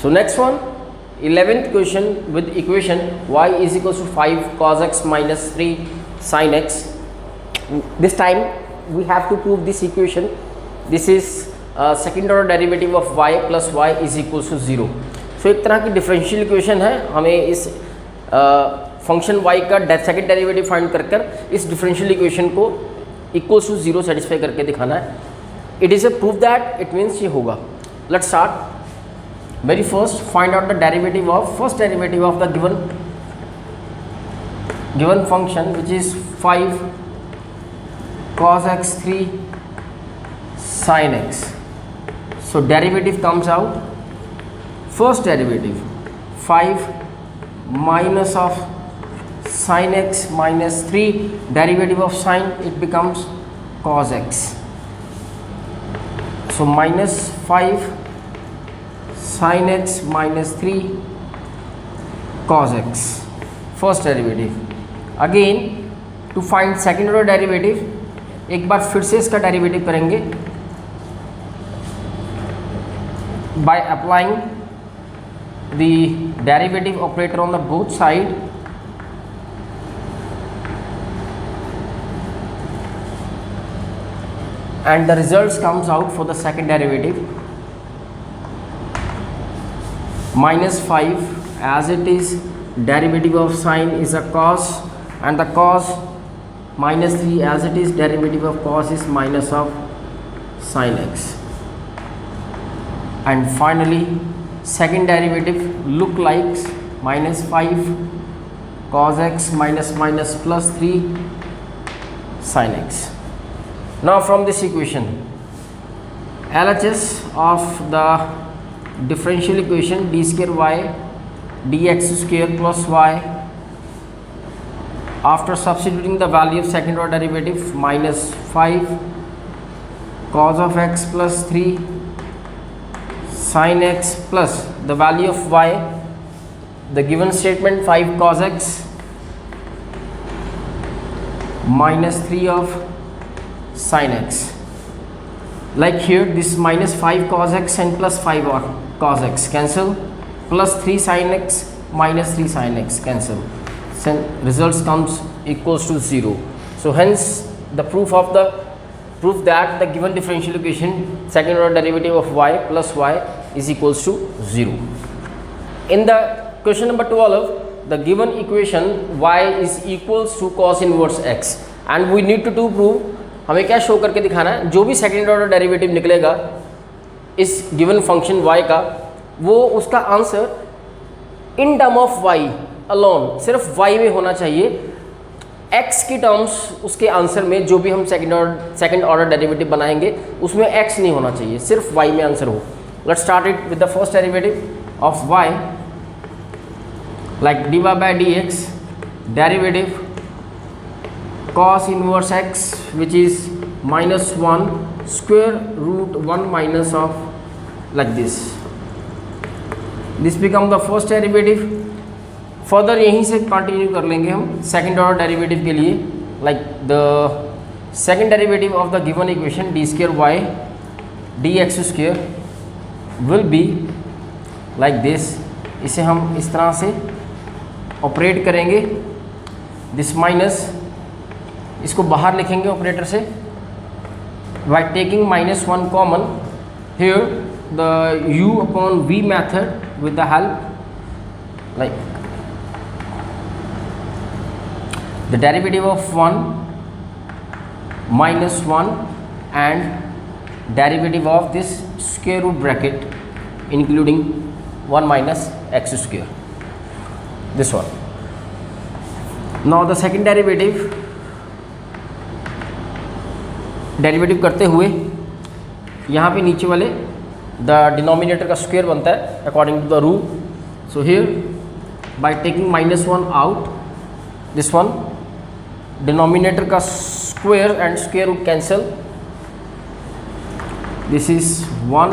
So next one, 11th question with equation y is equals to 5 cos x minus 3 sin x. This time we have to prove this equation. This is second order derivative of y plus y is equals to 0. So एक तरह की differential equation है, हमें इस function y का second derivative find कर इस differential equation को इक्वल्स टू 0 सेटिस्फाई करके दिखाना है. It is a proof that, it means ये होगा. Let's start. Very first, find out the derivative of first derivative of the given function, which is 5 cos x 3 sin x. So derivative comes out, first derivative 5 minus of sin x minus 3, derivative of sin, it becomes cos x. So minus 5 sin x minus 3 cos x, first derivative. Again to find second order derivative, एक बार फिर से इसका derivative करेंगे by applying the derivative operator on the both side. And the results comes out for the second derivative, minus 5 as it is derivative of sin is a cos, and the cos minus 3 as it is derivative of cos is minus of sin x. And finally second derivative look like minus 5 cos x minus minus plus 3 sin x. Now from this equation, LHS of the differential equation d square y dx square plus y, after substituting the value of second order derivative minus 5 cos of x plus 3 sin x plus the value of y, the given statement 5 cos x minus 3 of sin x. Like here, this minus 5 cos x and plus 5 cos x cancel, plus 3 sin x minus 3 sin x cancel. So results comes equals to 0. So hence the proof that the given differential equation second order derivative of y plus y is equals to 0. In the question number 12, the given equation y is equals to cos inverse x, and we need to prove, हमें क्या show करके दिखाना है, जो भी second order derivative निकलेगा इस given function y का, वो उसका answer in term of y alone, सिर्फ y में होना चाहिए. x की टर्म्स उसके आंसर में जो भी हम सेकेंड ऑर्डर डेरिवेटिव बनाएंगे उसमें x नहीं होना चाहिए, सिर्फ y में आंसर हो. Let's start it with the first derivative of y, like dy by dx, derivative cos inverse x, which is minus 1 square root 1 minus of, like this become the first derivative. Further यहीं से continue कर लेंगे हम second order derivative के लिए, like the second derivative of the given equation D square Y D x square will be like this. इसे हम इस तरह से ऑपरेट करेंगे, दिस माइनस, इसको बाहर लिखेंगे ऑपरेटर से bye taking minus 1 common here, the u upon v method with the help, like the derivative of 1 minus 1 and derivative of this square root bracket including 1 minus x square, this one. Now the second derivative करते हुए यहाँ पे नीचे वाले the denominator का square बनता है according to the rule. So here by taking minus 1 out, this one denominator का square and square root cancel, this is 1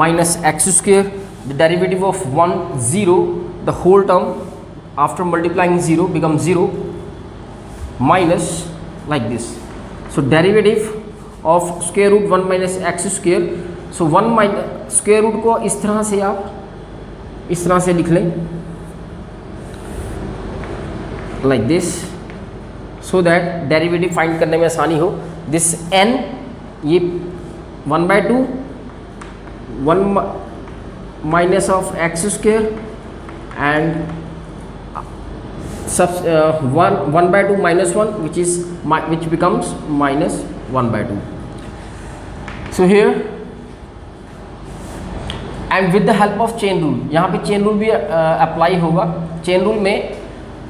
minus x square, the derivative of 1 0, the whole term after multiplying 0 becomes 0 minus like this. So derivative of square root 1 minus x square, so 1 minus square root को इस तरह से आप इस तरह से लिख लें like this, so that derivative find करने में आसानी हो। दिस n ये 1/2 1 minus of x square and 1/2 minus 1 which becomes minus 1/2. So here and with the help of chain rule, यहाँ पे chain rule भी अप्लाई होगा। chain rule में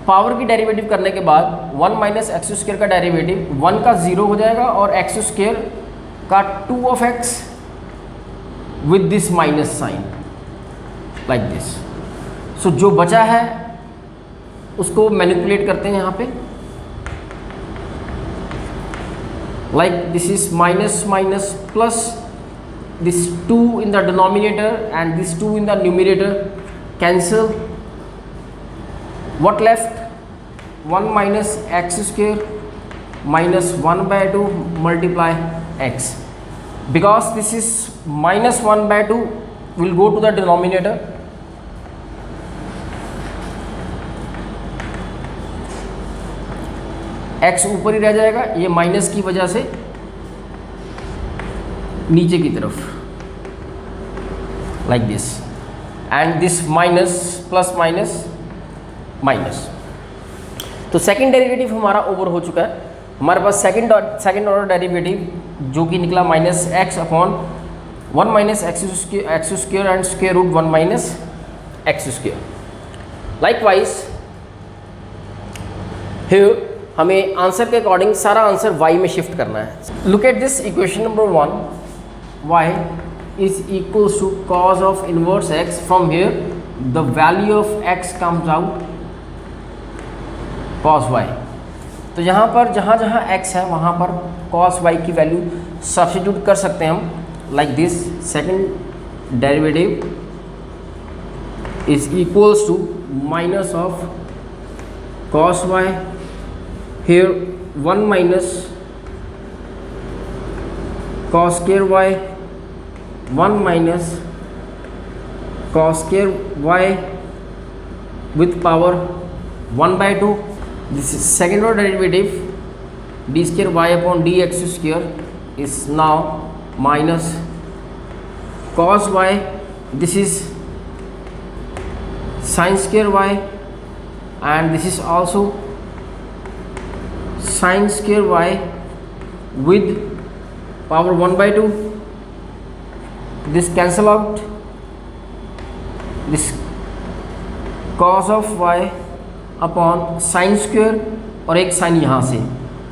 पावर की डेरिवेटिव करने के बाद 1 माइनस एक्स स्क्वेयर का डेरिवेटिव 1 का 0 हो जाएगा और एक्स स्क्वेयर का 2 of x with this minus sine like this. So जो बचा है उसको मैनिपुलेट करते हैं यहाँ पे, like this is minus minus plus this 2 in the denominator and this 2 in the numerator cancel. What left? 1 minus x square minus 1/2 multiply x. Because this is minus 1/2 will go to the denominator. x ऊपर ही रह जाएगा, ये minus की वजह से नीचे की तरफ like this, and this minus plus minus minus. तो सेकंड डेरिवेटिव हमारा ओवर हो चुका है। हमारे पास सेकंड ऑर्डर डेरिवेटिव जो कि निकला minus X upon 1 minus X square and square root 1 minus X square. Likewise here हमें आंसर के अकॉर्डिंग सारा आंसर y में शिफ्ट करना है। Look at this equation number 1, y is equals to cos of inverse x. From here the value of x comes out cos y. तो यहाँ पर जहाँ जहाँ x है वहाँ पर cos y की वैल्यू सब्स्टिट्यूट कर सकते हैं हम, like this. Second derivative is equals to minus of cos y, here 1 minus cos square y, 1 minus cos square y with power 1/2. This is second order derivative, d square y upon dx square is now minus cos y, this is sin square y, and this is also sin square y with power 1/2. This cancel out, this cos of y upon sin square और एक sign यहाँ से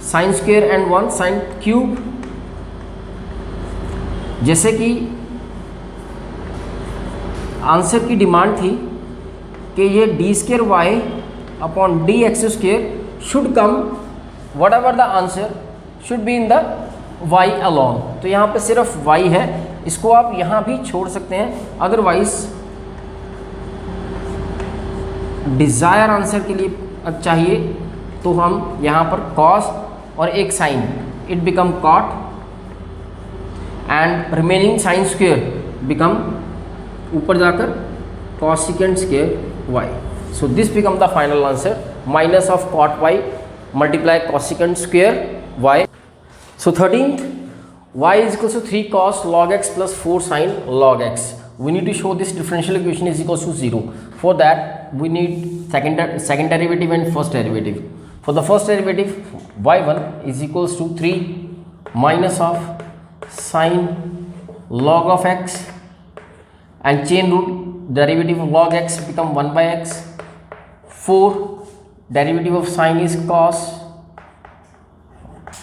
sin square and 1 sin cube। जैसे कि answer की demand थी कि ये d square y upon dx square should come, whatever the answer should be in the y alone। तो यहाँ पे सिर्फ y है, इसको आप यहाँ भी छोड़ सकते हैं। अदरवाइज डिज़ायर आंसर के लिए चाहिए तो हम यहाँ पर cos और एक sine, it become cot and remaining sine square become ऊपर जाकर cosecant square y। So this become the final answer, minus of cot y multiply cosecant square y. So 13th, y is equals to 3 cos log x plus 4 sin log x. We need to show this differential equation is equals to 0. For that we need second derivative and first derivative. For the first derivative, y1 is equals to 3 minus of sin log of x, and chain rule derivative of log x become 1 by x. 4 derivative of sin is cos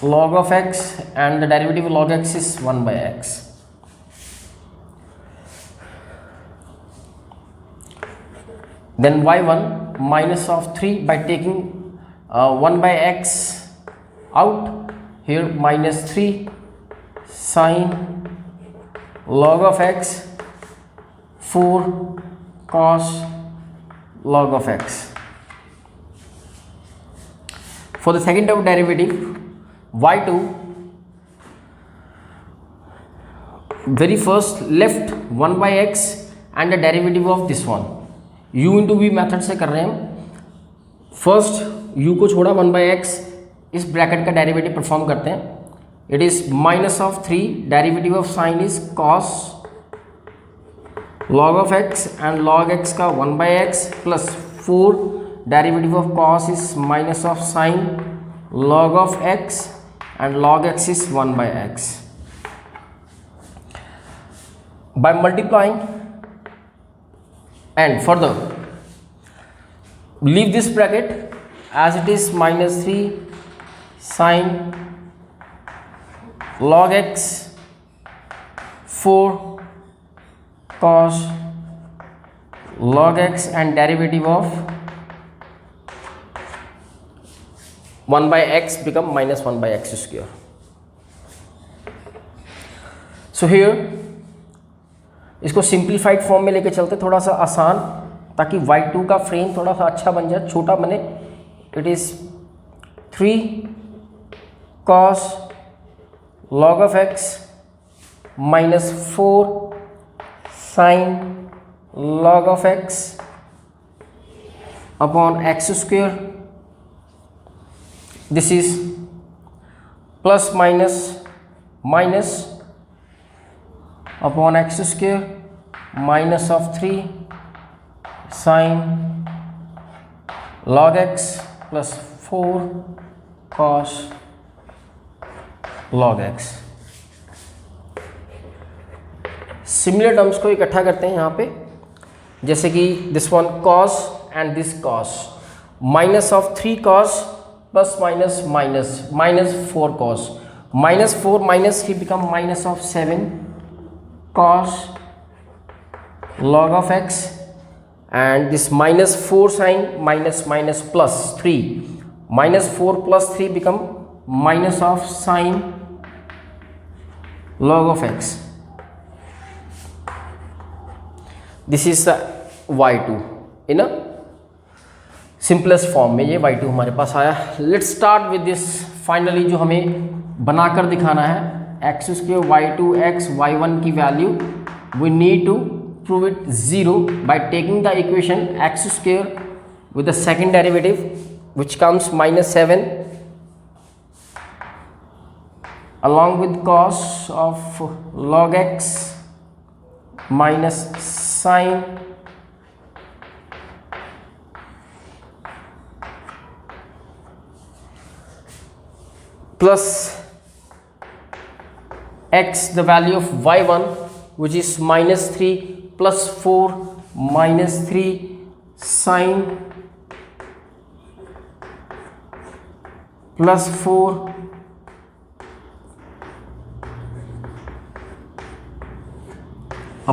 log of x, and the derivative of log x is 1 by x. Then y1 minus of 3 by taking 1 by x out, here minus 3 sin log of x, 4 cos log of x. For the second order derivative, y2, very first left 1 by x and the derivative of this one, u into V method से कर रहे हैं हम। First u को छोड़ा 1/x, इस bracket का derivative perform करते हैं। It is -3, derivative of sine is cos log of x and log x का 1/x plus 4, derivative of cos is -sin log of x and log x is 1/x. By multiplying and further leave this bracket as it is -3 sin log x 4 cos log x and derivative of 1/x become -1/x square. So here इसको simplified form में लेके चलते, थोड़ा सा आसान, ताकि y2 का frame थोड़ा सा अच्छा बन जाए, छोटा बने। It is 3 cos log of x -4 sin log of x upon x square. This is plus minus upon x square minus of 3 sin log x plus 4 cos log x. Similar terms को इकट्ठा करते हैं यहाँ पे, जैसे कि this one cos and this cos, minus of 3 cos plus minus 4 cos, -4 -3 become minus of 7 cos log of x, and this -4 sin minus plus 3, -4 plus 3 become minus of sin log of x. This is the y2 in a simplest form में, ये y2 हमारे पास आया। Let's start with this. Finally जो हमें बनाकर दिखाना है, x square y2 x y1 की value, we need to prove it 0 by taking the equation x square with the second derivative which comes -7 along with cos of log x minus sin plus x, the value of y1 which is -3 plus 4 -3 sin plus 4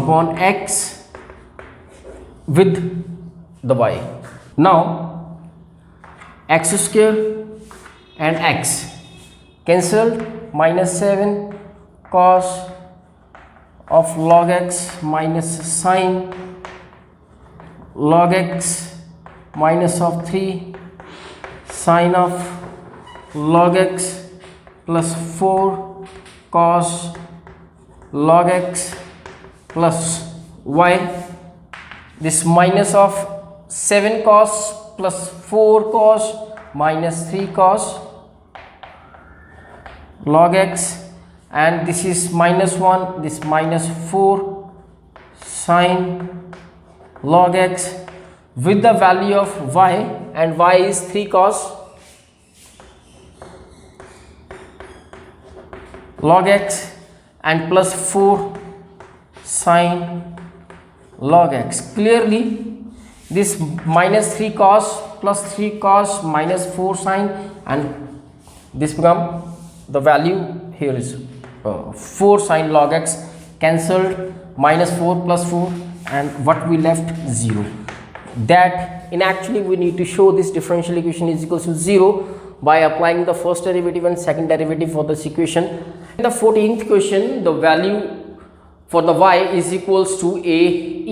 upon x with the y. Now x square and x cancelled, -7 cos of log x minus sin log x minus of 3 sin of log x plus 4 cos log x plus y. This minus of 7 cos plus 4 cos minus 3 cos log x, and this is -1, this -4 sin log x with the value of y, and y is 3 cos log x and plus 4 sin log x. Clearly this -3 cos plus 3 cos minus 4 sin, and this become the value here is 4 sin log x, cancelled, -4 plus 4, and what we left 0. That in actually we need to show this differential equation is equals to 0 by applying the first derivative and second derivative for this equation. In the 14th question, the value for the y is equals to a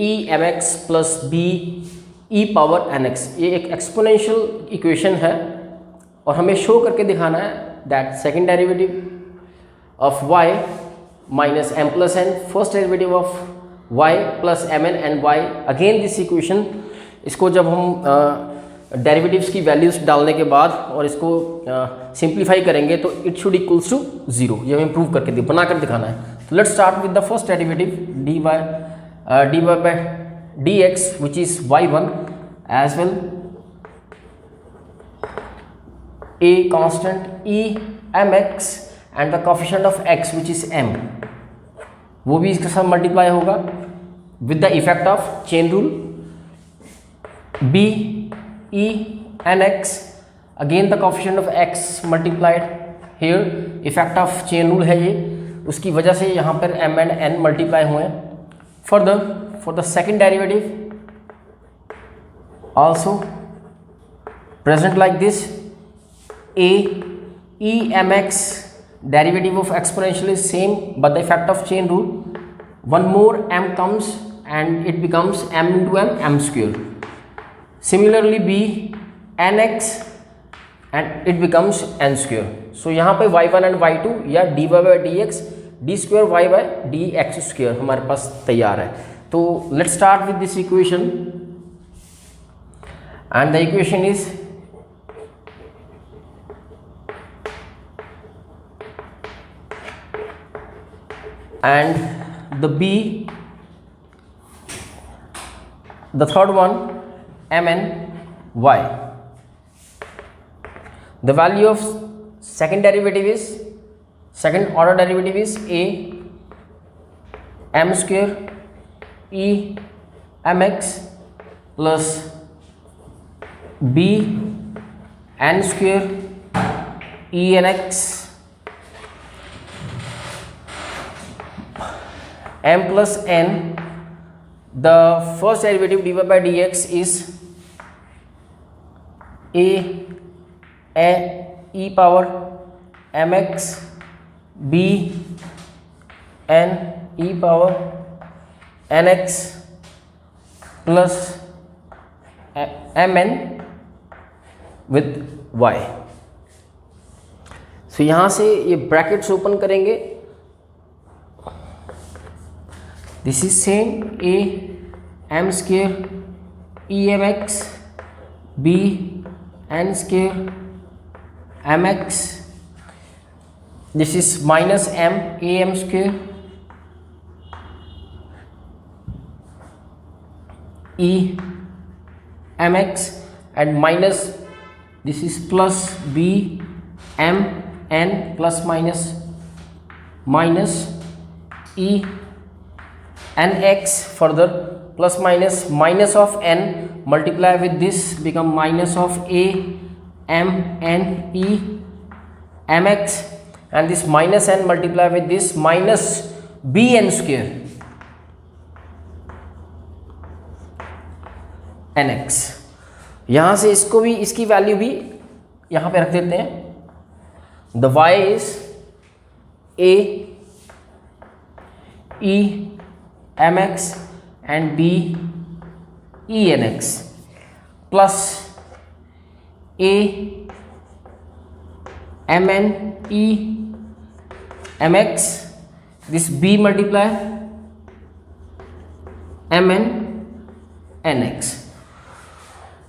e mx plus b e power nx. ये एक exponential equation है और हमें show करके दिखाना है that second derivative of y minus m plus n, first derivative of y plus mn and y. Again this equation इसको जब हम डेरिवेटिव्स की वैल्यूज डालने के बाद और इसको सिंप्लीफाई करेंगे तो इट शुड इक्वल्स टू 0, ये हमें प्रूव करके बना कर दिखाना है। तो let's start with the first derivative dy by dx which is y1 as well a constant e mx and the coefficient of x which is m, वो भी इसके साथ मल्टीप्लाई होगा with the effect of chain rule b e nx, again the coefficient of x multiplied here, effect of chain rule है ये, उसकी वजह से यहाँ पर m and n मल्टीप्लाई हुए हैं। for the second derivative also present like this, a e mx derivative of exponential is same but the effect of chain rule, one more m comes and it becomes m into m square. Similarly b nx and it becomes n square. So यहाँ पे y1 and y2 या dy by dx d square y by dx square हमारे पास तैयार है। तो let's start with this equation and the equation is and the third one mn y. The value of second order derivative is a m square e mx plus b n square e nx m plus n. The first derivative dy by dx is a e power mx b n e power nx plus mn with y. So यहाँ से ये brackets open करेंगे, this is same a m square e mx b n square mx, this is minus m a m square e mx and minus this is plus b m n plus minus minus e nx, further plus minus of n multiply with this become minus of a m n e mx and this minus n multiply with this minus b n square nx. यहाँ से इसको भी इसकी value भी यहाँ पे रख देते हैं. The y is a e mx and b e nx plus a mn e mx, this b multiply mn nx.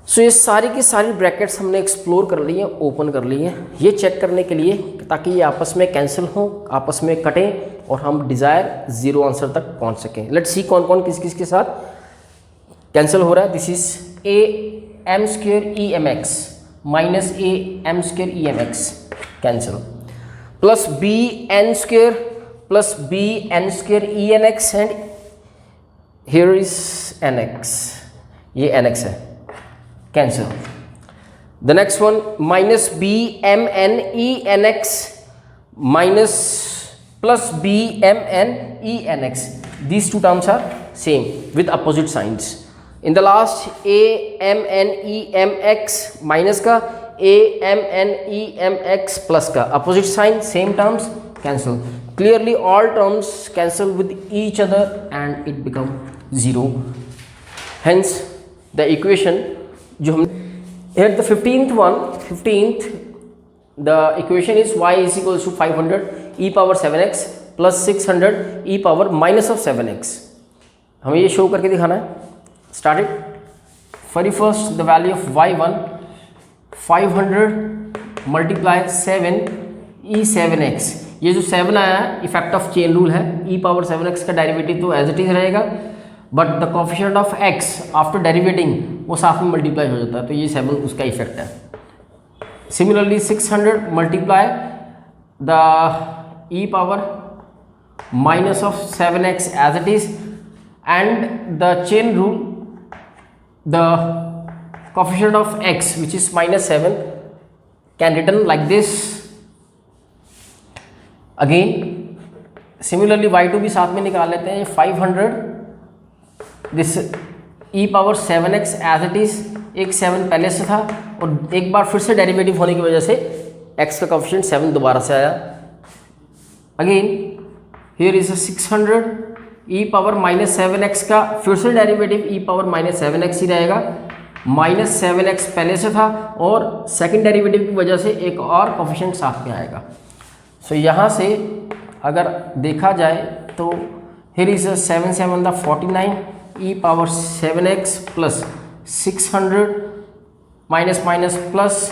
सो ये सारी की सारी ब्रैकेट्स हमने एक्सप्लोर कर ली हैं, ओपन कर ली हैं, ये चेक करने के लिए ताकि ये आपस में कैंसिल हों, आपस में कटें और हम डिज़ायर ज़ीरो आंसर तक पहुंच सकें. लेट्स सी कौन कौन किस किस के साथ कैंसिल हो रहा है. This is a m square e m x minus a m square e m x cancel, plus b n square plus b n square e n x and here is n x, ये n x है, cancel. The next one minus b m n e n x minus plus b m n e n x. These two terms are same with opposite signs. In the last a m n e m x minus का a m n e m x plus का opposite sign, same terms, cancel. Clearly all terms cancel with each other and it become zero. Hence the equation जो हम here the 15th the equation is y is equals to 500 e power 7x plus 600 e power minus of 7x. हमें ये show करके दिखाना है. Start it. very first the value of y1 500 multiply 7 e7x, ये जो 7 आया है इफेक्ट ऑफ चेन रूल है, e पावर 7x का डेरिवेटिव तो एज इट इज रहेगा, but the coefficient of x after derivating वो साथ में मल्टीप्लाई हो जाता है, तो ये 7 उसका इफेक्ट है। Similarly 600 multiply the e power minus of 7x as it is, and the chain rule, the coefficient of x which is minus 7 can written like this. Again similarly y2 भी साथ में निकाल लेते हैं, 500 this e power 7x as it is, एक 7 पहले से था और एक बार फिर से डेरिवेटिव होने की वजह से x का कोफिशिएंट 7 दोबारा से आया। Again here is 600 e power minus 7x का फिर से derivative e power minus 7x ही रहेगा, माइनस 7x पहले से था और सेकंड डेरिवेटिव की वजह से एक और कोफिशिएंट साथ में आएगा। सो यहाँ से अगर देखा जाए तो here is 7 7 the 49 e power 7x plus 600 minus minus plus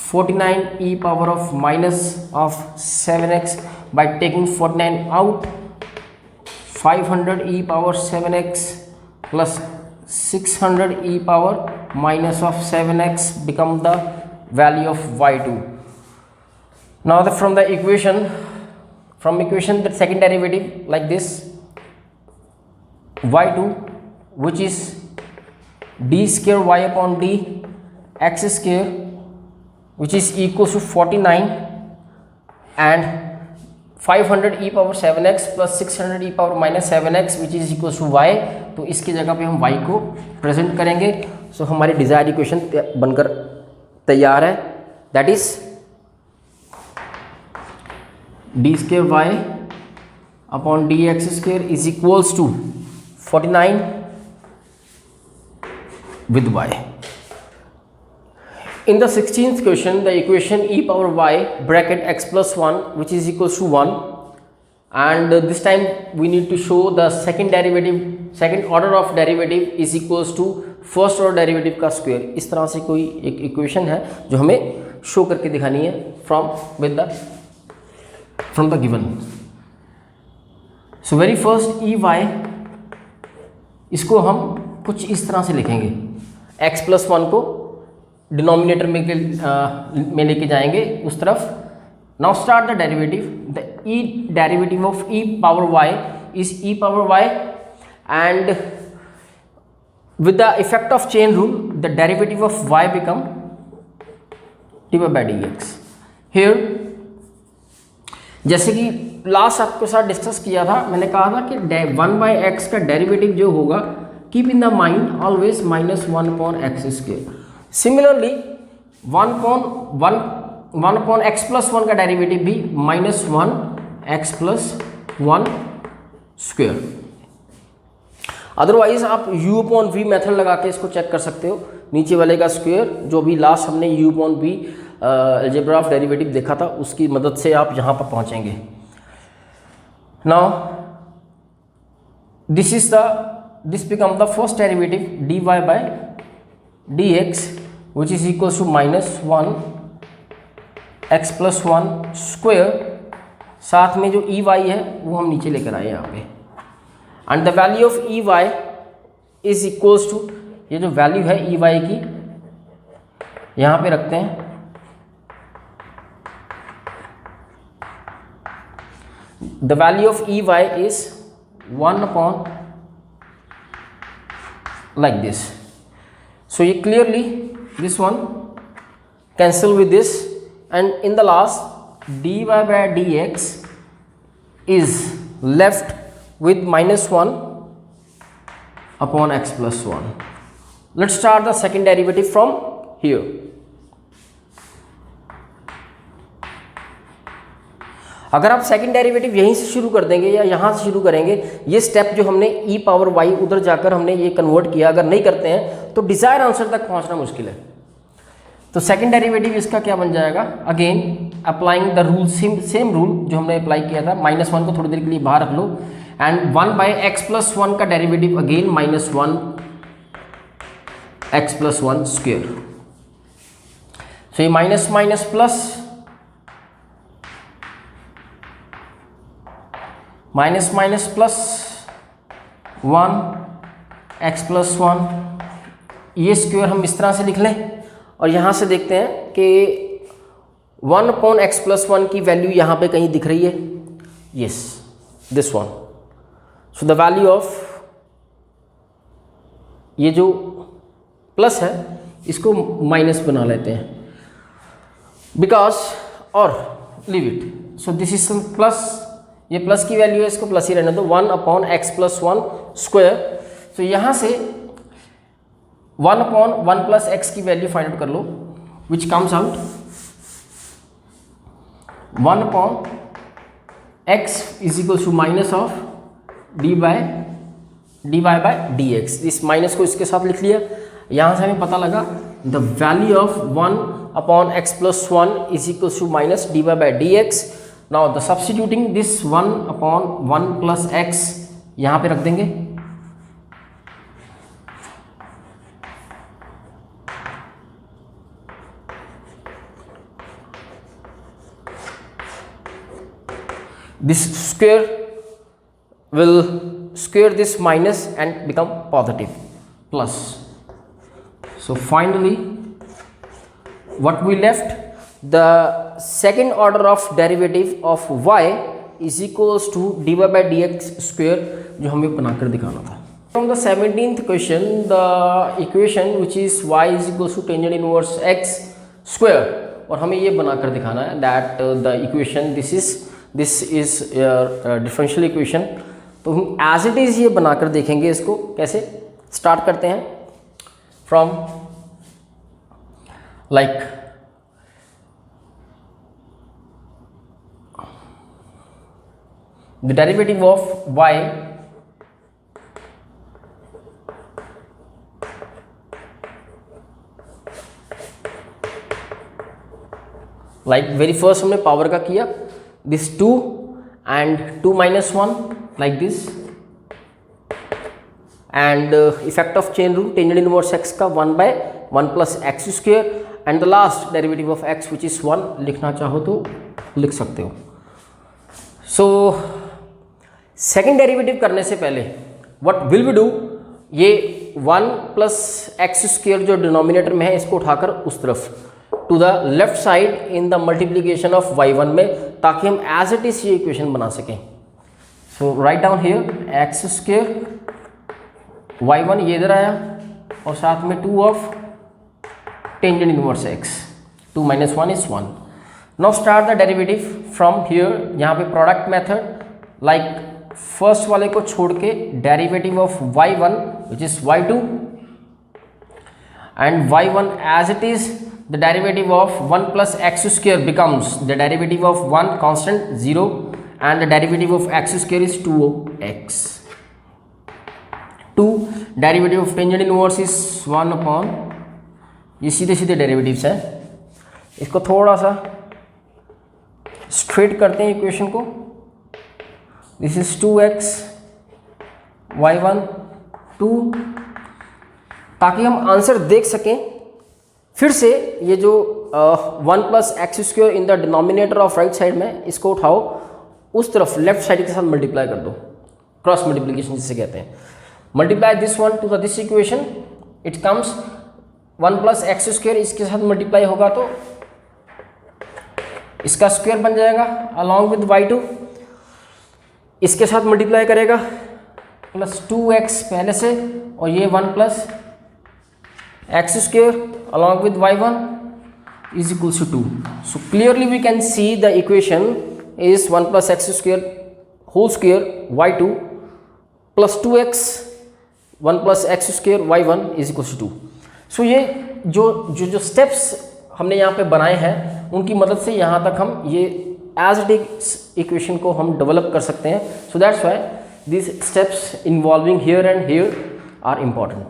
49 e power of minus of 7x by taking 49 out, 500 e power 7x plus 600 e power minus of 7x become the value of y2. Now from equation the second derivative like this, y2 which is d square y upon d x square which is equals to 49 and 500 e power 7x plus 600 e power minus 7x which is equals to y, तो इसकी जगह पे हम y को present करेंगे। सो हमारी desired equation बनकर तैयार है, that is d square y upon d x square is equals to 49 with y. In the 16th question, the equation e power y bracket x plus 1 which is equals to 1, and this time we need to show the second order of derivative is equals to first order derivative का square. इस तरह से कोई एक equation है जो हमें show करके दिखानी है from the given. So very first e y, इसको हम कुछ इस तरह से लिखेंगे, x प्लस 1 को डिनोमिनेटर में लेके जाएंगे उस तरफ। Now start the derivative, the e derivative of e power y is e power y and with the effect of chain rule the derivative of y become dy by dx. Here जैसे कि last आपके साथ discuss किया था, मैंने कहा था कि 1/x का डेरिवेटिव जो होगा keep in the mind always minus 1 upon x square. Similarly 1 upon x plus 1 का डेरिवेटिव भी minus 1 x plus 1 square. Otherwise आप u अपॉन v मेथड लगा के इसको चेक कर सकते हो, नीचे वाले का स्क्वायर जो भी लास्ट हमने u upon v algebra of derivative देखा था उसकी मदद से आप यहाँ पर पहुँचेंगे। Now this become the first derivative dy by dx which is equals to minus 1 x plus 1 square, साथ में जो ई वाई है वो हम नीचे लेकर आए यहाँ पे, and the value of e y is equals to, ये जो वैल्यू है ई वाई की यहाँ पे रखते हैं, the value of e y is 1 upon like this. So you clearly this one cancel with this, and in the last dy by dx is left with minus 1 upon x plus 1. Let's start the second derivative from here. अगर आप second derivative यहीं से शुरू कर देंगे या यहाँ से शुरू करेंगे, ये स्टेप जो हमने e पावर y उधर जाकर हमने ये कन्वर्ट किया, अगर नहीं करते हैं तो डिजायर आंसर तक पहुँचना मुश्किल है। तो सेकंड डेरिवेटिव इसका क्या बन जाएगा, again applying the rule same rule जो हमने अप्लाई किया था, माइनस 1 को थोड़ी देर के लिए बाहर रख लो, एंड 1 बाई एक्स प्लस 1 का derivative again minus 1 x plus one square. So ये minus minus plus, minus minus plus 1 x plus one, ये स्क्वायर हम इस तरह से लिख लें और यहाँ से देखते हैं कि 1/x+1 की वैल्यू यहाँ पे कहीं दिख रही है, yes this one. So the value of ये जो प्लस है इसको माइनस बना लेते हैं बिकॉज, और leave it. So this is plus, ये प्लस की वैल्यू है, इसको प्लस ही रहने दो, 1/x+1 स्क्वायर। तो यहाँ से 1/1+x की वैल्यू फाइंड आउट कर लो, which comes out 1/x is equal to minus of dy by dx। इस माइनस को इसके साथ लिख लिया। यहाँ से हमें पता लगा the value of 1/x+1 is equal to minus dy by dx। Now the substituting this 1/1+x यहाँ पे रख देंगे, this square will square this minus and become positive plus. So finally what we left, the second order of derivative of y is equals to dy by dx square, जो हमें बनाकर दिखाना था। From the 17th question, the equation which is y is equals to tangent inverse x square, और हमें ये बनाकर दिखाना है that the equation this is differential equation. तो हम एज इट इज़ ये बनाकर देखेंगे इसको कैसे। स्टार्ट करते हैं from like the derivative of y like very first हमने पावर का किया, this 2 and 2 minus 1 like this, and effect of chain rule tangent inverse x का 1/1 plus x square, and the last derivative of x which is 1 लिखना चाहो तो लिख सकते हो। so second derivative करने से पहले what will we do, ये 1 plus x square जो डिनोमिनेटर में है इसको उठाकर उस तरफ to the left side in the multiplication of y1 में, ताकि हम एज इट इज ये इक्वेशन बना सकें। So write down here x square y1 ये इधर आया और साथ में 2 of tangent inverse x, 2 minus 1 is 1। Now start the derivative from here, यहाँ पे प्रोडक्ट मेथड, लाइक फर्स्ट वाले को छोड़ के derivative of y1 which is y2 and y1 as it is the derivative of 1 plus x square becomes the derivative of 1 constant 0 and the derivative of x square is 2x। 2 derivative of tangent inverse is 1 upon, ये सीधे सीधे derivatives हैं। इसको थोड़ा सा straight करते हैं equation को, दिस इज 2x y1 2, ताकि हम आंसर देख सकें। फिर से ये जो 1 plus x square in the denominator of right side में, इसको उठाओ उस तरफ लेफ्ट साइड के साथ मल्टीप्लाई कर दो, क्रॉस मल्टीप्लिकेशन जिसे कहते हैं। Multiply this one two this equation, it comes 1 plus x square, इसके साथ मल्टीप्लाई होगा तो इसका स्क्वायर बन जाएगा अलॉन्ग विद y2, इसके साथ मल्टीप्लाई करेगा प्लस 2x पहले से, और ये 1 plus x square along with y1 is equals to 2. So clearly we can see the equation is 1 plus x square whole square y2 plus 2x 1 plus x square y1 is equals to 2. So ये जो steps हमने यहाँ पे बनाए हैं उनकी मदद से यहाँ तक हम ये as it is equation को हम डेवलप कर सकते हैं. So that's why these steps involving here and here are important.